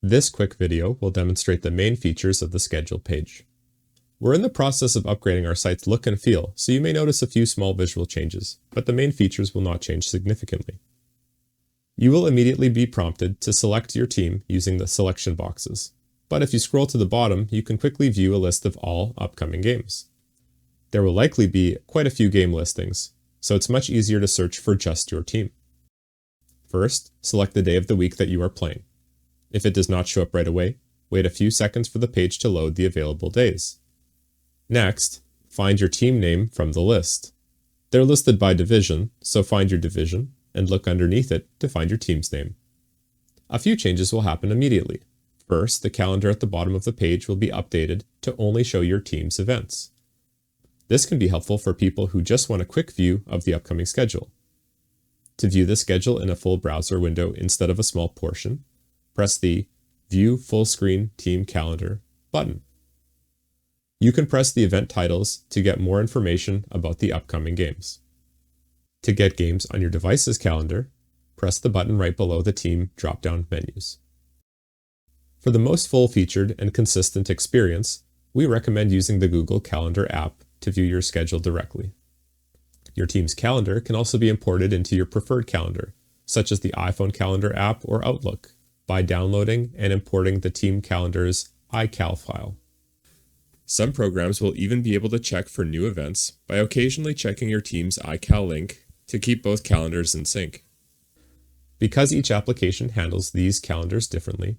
This quick video will demonstrate the main features of the schedule page. We're in the process of upgrading our site's look and feel, so you may notice a few small visual changes, but the main features will not change significantly. You will immediately be prompted to select your team using the selection boxes, but if you scroll to the bottom, you can quickly view a list of all upcoming games. There will likely be quite a few game listings, so it's much easier to search for just your team. First, select the day of the week that you are playing. If it does not show up right away, wait a few seconds for the page to load the available days. Next, find your team name from the list. They're listed by division, so find your division and look underneath it to find your team's name. A few changes will happen immediately. First, the calendar at the bottom of the page will be updated to only show your team's events. This can be helpful for people who just want a quick view of the upcoming schedule. To view the schedule in a full browser window instead of a small portion, press the View Full Screen Team Calendar button. You can press the event titles to get more information about the upcoming games. To get games on your device's calendar, press the button right below the team drop-down menus. For the most full-featured and consistent experience, we recommend using the Google Calendar app to view your schedule directly. Your team's calendar can also be imported into your preferred calendar, such as the iPhone Calendar app or Outlook, by downloading and importing the team calendar's iCal file. Some programs will even be able to check for new events by occasionally checking your team's iCal link to keep both calendars in sync. Because each application handles these calendars differently,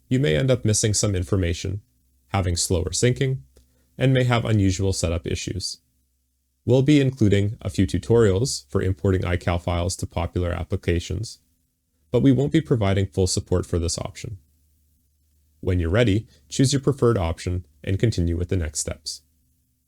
you may end up missing some information, having slower syncing, and may have unusual setup issues. We'll be including a few tutorials for importing iCal files to popular applications, but we won't be providing full support for this option. When you're ready, choose your preferred option and continue with the next steps.